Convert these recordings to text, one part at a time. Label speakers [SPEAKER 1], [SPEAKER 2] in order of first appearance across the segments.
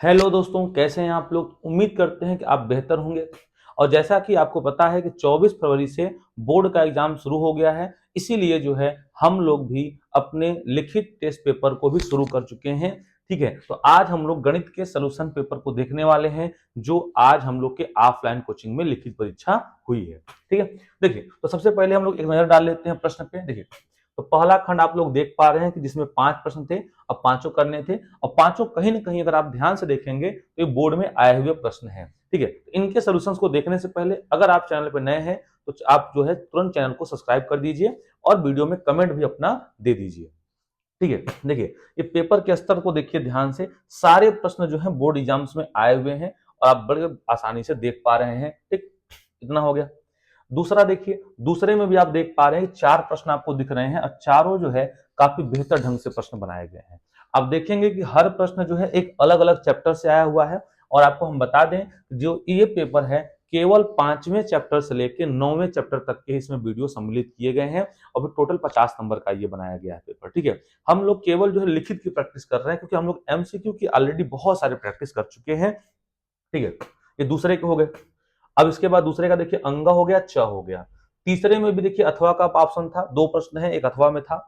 [SPEAKER 1] Hello दोस्तों, कैसे हैं आप लोग। उम्मीद करते हैं कि आप बेहतर होंगे। और जैसा कि आपको पता है कि 24 फरवरी से बोर्ड का एग्जाम शुरू हो गया है, इसीलिए जो है हम लोग भी अपने लिखित टेस्ट पेपर को भी शुरू कर चुके हैं। ठीक है, तो आज हम लोग गणित के सॉल्यूशन पेपर को देखने वाले हैं, जो आज हम लोग के ऑफलाइन कोचिंग में लिखित परीक्षा हुई है। ठीक है, देखिए तो सबसे पहले हम लोग एक नजर डाल लेते हैं प्रश्न पे। देखिए तो पहला खंड आप लोग देख पा रहे हैं कि जिसमें 5 प्रश्न थे और पांचों करने थे, और पांचों कहीं ना कहीं अगर आप ध्यान से देखेंगे तो ये बोर्ड में आए हुए प्रश्न हैं। ठीक है, तो इनके सॉल्यूशंस को देखने से पहले अगर आप चैनल पर नए हैं तो आप जो है तुरंत चैनल को सब्सक्राइब कर दीजिए और वीडियो में कमेंट भी अपना दे दीजिए। ठीक है, देखिए ये पेपर के स्तर को देखिए ध्यान से, सारे प्रश्न जो है बोर्ड एग्जाम्स में आए हुए हैं और आप बड़े आसानी से देख पा रहे हैं। ठीक, इतना हो गया। दूसरा देखिए, दूसरे में भी आप देख पा रहे हैं 4 प्रश्न आपको दिख रहे हैं और चारों जो है काफी बेहतर ढंग से प्रश्न बनाए गए हैं। आप देखेंगे कि हर प्रश्न जो है एक अलग अलग चैप्टर से आया हुआ है। और आपको हम बता दें, जो ये पेपर है केवल 5वें चैप्टर से लेकर 9वें चैप्टर तक के इसमें वीडियो सम्मिलित किए गए हैं और फिर टोटल 50 नंबर का ये बनाया गया है पेपर। ठीक है, हम लोग केवल जो है लिखित की प्रैक्टिस कर रहे हैं क्योंकि हम लोग एमसीक्यू की ऑलरेडी बहुत सारे प्रैक्टिस कर चुके हैं। ठीक है, ये दूसरे के हो गए। अब इसके बाद दूसरे का देखिए अंगा हो गया, च हो गया। तीसरे में भी देखिए अथवा का ऑप्शन था, 2 प्रश्न है, एक अथवा में था।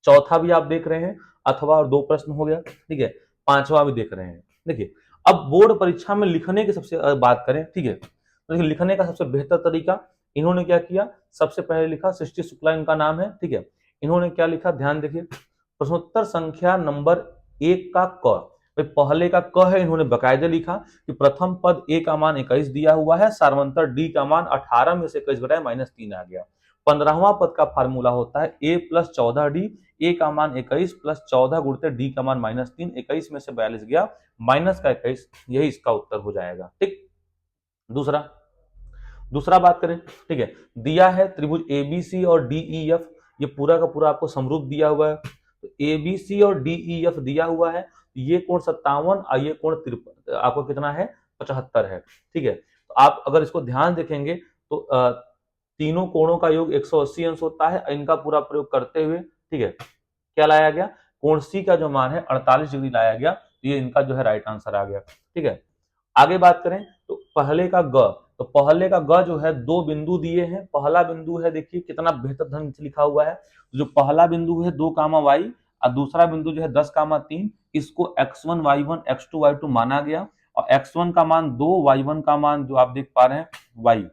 [SPEAKER 1] चौथा भी आप देख रहे हैं अथवा और 2 प्रश्न हो गया। ठीक है, पांचवा भी देख रहे हैं। देखिए अब बोर्ड परीक्षा में लिखने की सबसे बात करें, ठीक है, तो देखिए लिखने का सबसे बेहतर तरीका इन्होंने क्या किया, सबसे पहले लिखा, सृष्टि शुक्ला इनका नाम है। ठीक है, इन्होंने क्या लिखा, ध्यान देखिए, प्रश्नोत्तर संख्या नंबर 1 का क, पहले का क है, इन्होंने बकायदे लिखा कि प्रथम पद ए का मान 21 दिया हुआ है, सार्वंतर डी का मान 18 में से 21 घटाए -3 आ गया। 15वां पद का फार्मूला होता है ए प्लस 14 डी, ए का मान 21 प्लस 14 गुणते डी का मान -3, 21 में से 42 गया, माइनस का 21, यही इसका उत्तर हो जाएगा। ठीक, दूसरा दूसरा बात करें, ठीक है, दिया है त्रिभुज एबीसी और डीईएफ, ये पूरा का पूरा आपको समरूप दिया हुआ है। तो एबीसी और डीईएफ दिया हुआ है, ये कोण 57 और ये कोण 53, आपको कितना है, 75 है। ठीक है, तो आप अगर इसको ध्यान देखेंगे तो तीनों कोणों का योग 180 अंश होता है। इनका पूरा प्रयोग करते हुए, ठीक है, क्या लाया गया, कोण सी का जो मान है 48 डिग्री लाया गया, तो ये इनका जो है राइट आंसर आ गया। ठीक है, आगे बात करें तो पहले का ग, तो पहले का ग जो है 2 बिंदु दिए हैं। पहला बिंदु है, देखिए कितना बेहतर ढंग से लिखा हुआ है, जो पहला बिंदु है 2 कामा वाई और दूसरा बिंदु जो है 10 कामा 3, इसको x1 y1 x2 y2 माना गया। और x1 का मान 2, y1 का मान जो आप देख पा रहे हैं y,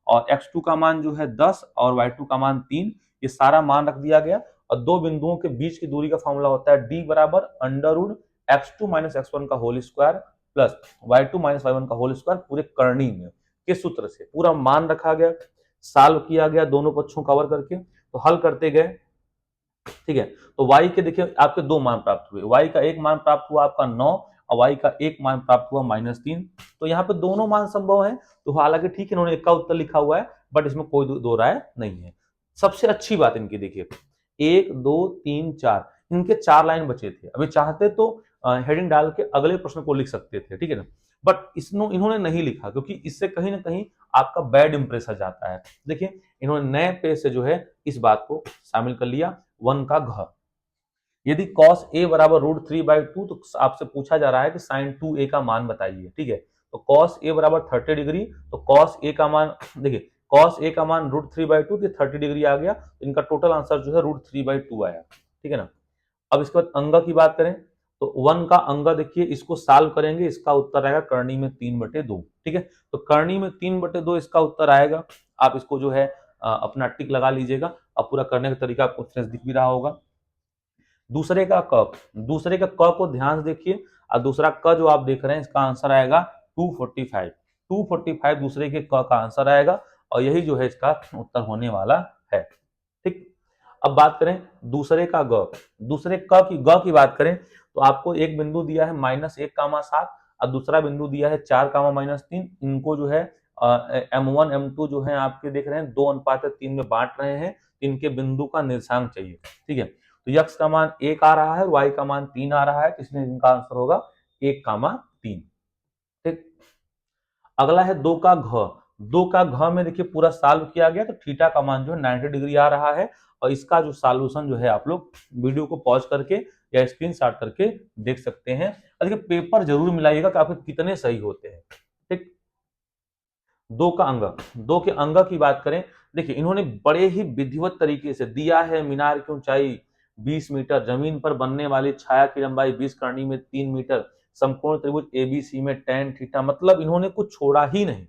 [SPEAKER 1] और x2 का मान जो है 10 और y2 का मान 3, ये सारा मान रख दिया गया। और दो बिंदुओं के बीच की दूरी का फॉर्मूला होता है d बराबर under root x2 minus x1 का whole square plus y2 minus y1 का होल स्क्वायर पूरे करनी में, किस सूत्र से पूरा मान रखा गया, सॉल्व किया गया दोनों पक्षों कवर करके, तो हल करते गए। ठीक है, तो y के देखिए आपके 2 मान प्राप्त हुए, y का एक मान प्राप्त हुआ आपका 9 और y का एक मान प्राप्त हुआ -3। तो यहाँ पे दोनों मान संभव है, तो हालांकि ठीक है इन्होंने एक का उत्तर लिखा हुआ है, बट इसमें कोई दो राय नहीं है। सबसे अच्छी बात इनकी देखिए, 1 2 3 4, इनके 4 लाइन बचे थे। अभी चाहते तो हेडिंग डाल के अगले प्रश्न को लिख सकते थे, ठीक है ना, बट इन्होंने नहीं लिखा क्योंकि इससे कहीं ना कहीं आपका बैड इंप्रेशन जाता है। देखिए इन्होंने नए पेज से जो है इस बात को शामिल कर लिया, 1 का घ। यदि cos a बराबर √3/2, तो आपसे पूछा जा रहा है कि sin 2a का मान बताइए। ठीक है, तो cos a बराबर 30 डिग्री, तो cos a का मान देखिए, cos a का मान √3/2, तो 30 डिग्री आ गया, तो इनका टोटल आंसर जो है √3/2 आया। ठीक है ना, अब इसके बाद अंग की बात करें तो 1 का अंग देखिए, इसको सॉल्व करेंगे, इसका उत्तर आएगा करनी में 3/2। ठीक है, तो करनी में 3/2 इसका उत्तर आएगा। आप इसको जो है अपना टिक लगा लीजिएगा, अब पूरा करने का तरीका आपको दिख भी रहा होगा। दूसरे का क, दूसरे का क को ध्यान से देखिए, और दूसरा क जो आप देख रहे हैं इसका आंसर आएगा 245। 245 दूसरे के क का आंसर आएगा और यही जो है इसका उत्तर होने वाला है। ठीक, अब बात करें दूसरे का ग, दूसरे ग की बात करें तो आपको एक बिंदु दिया है -1, 7 और दूसरा बिंदु दिया है 4, -3। इनको जो है m1 m2 जो है आपके देख रहे हैं 2:3 में बांट रहे हैं, इनके बिंदु का निर्देशांक चाहिए। ठीक है, तो x का मान 1 आ रहा है और y का मान 3 आ रहा है, इसमें इनका आंसर होगा 1,3। ठीक, अगला है 2 का घ। 2 का घ में देखिए पूरा सॉल्व किया गया, तो थीटा का मान जो है 90 डिग्री आ रहा है। और इसका जो सॉल्यूशन जो है आप लोग वीडियो को पॉज करके या स्क्रीनशॉट करके देख सकते हैं। और देखिए पेपर जरूर मिलाइएगा कि आपके कितने सही होते हैं। ठीक, दो का अंग, दो के अंग की बात करें, देखिए इन्होंने बड़े ही विधिवत तरीके से दिया है। मीनार की ऊंचाई 20 मीटर, जमीन पर बनने वाली छाया की लंबाई 20 करनी में 3 मीटर, समकोण त्रिभुज एबीसी में tan थीटा, मतलब इन्होंने कुछ छोड़ा ही नहीं,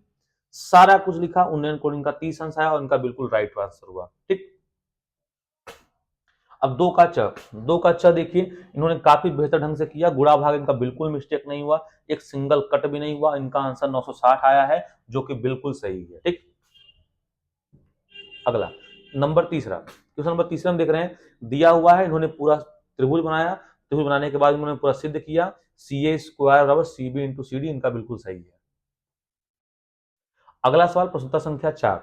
[SPEAKER 1] सारा कुछ लिखा। उन्नयन कोण इनका 30 अंश आया और इनका बिल्कुल राइट आंसर हुआ। ठीक, अब दो का च देखिए इन्होंने काफी बेहतर ढंग से किया, गुणा भाग इनका बिल्कुल मिस्टेक नहीं हुआ, एक सिंगल कट भी नहीं हुआ, इनका आंसर 960 आया है जो कि बिल्कुल सही है। ठीक, अगला नंबर तीसरा, क्वेश्चन नंबर तीसरा हम देख रहे हैं, दिया हुआ है इन्होंने पूरा त्रिभुज बनाया, त्रिभुज बनाने के बाद इन्होंने पूरा सिद्ध किया सी ए स्क्वायर बराबर C B into C D, इनका बिल्कुल सही है। अगला सवाल प्रश्नोत्तर संख्या 4,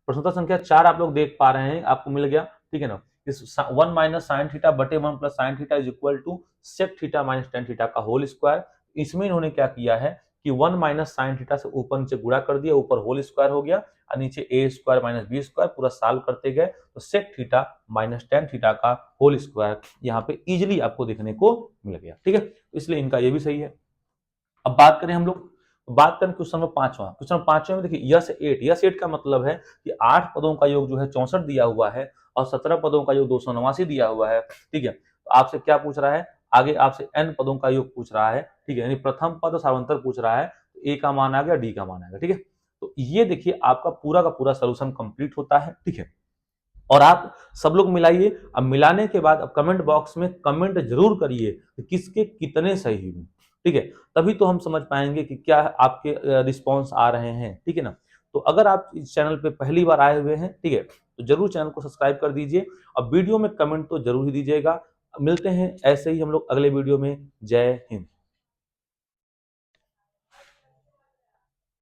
[SPEAKER 1] प्रश्नोत्तर संख्या 4 आप लोग देख पा रहे हैं, आपको मिल गया। ठीक है ना, इस 1 माइनस साइन थीटा बटे 1 plus sine theta is equal to sec theta minus tan theta का होल स्क्वायर। इसमें इन्होंने क्या किया है कि 1 माइनस साइन थीटा से ऊपर नीचे गुणा कर दिया, ऊपर होल स्क्वायर हो गया और नीचे A square minus B square, पूरा सॉल्व करते गए तो sec theta minus tan theta का होल स्क्वायर यहाँ पे इजिली आपको देखने को मिल गया। ठीक है, इसलिए इनका ये भी सही है। अब बात करें हम लोग, बात करें क्वेश्चन नंबर 5वां, क्वेश्चन नंबर 5वें में देखिए यस 8, यस 8 का मतलब है कि 8 पदों का योग जो है 64 दिया हुआ है और 17 पदों का योग 289 दिया हुआ है। ठीक है, तो आपसे क्या पूछ रहा है, आगे आपसे n पदों का योग पूछ रहा है। ठीक है, यानी प्रथम पद सारवंतर पूछ रहा है, तो ए का मान आ गया, डी का मान आ गया। ठीक है, तो ये देखिए आपका पूरा का पूरा सोल्यूशन कंप्लीट होता है। ठीक है, और आप सब लोग मिलाइए। अब मिलाने के बाद अब कमेंट बॉक्स में कमेंट जरूर करिए कि किसके कितने सही हुए। ठीक है, तभी तो हम समझ पाएंगे कि क्या आपके रिस्पॉन्स आ रहे हैं। ठीक है ना, तो अगर आप इस चैनल पे पहली बार आए हुए हैं, ठीक है, तो जरूर चैनल को सब्सक्राइब कर दीजिए और वीडियो में कमेंट तो जरूर ही दीजिएगा। मिलते हैं ऐसे ही हम लोग अगले वीडियो में। जय हिंद।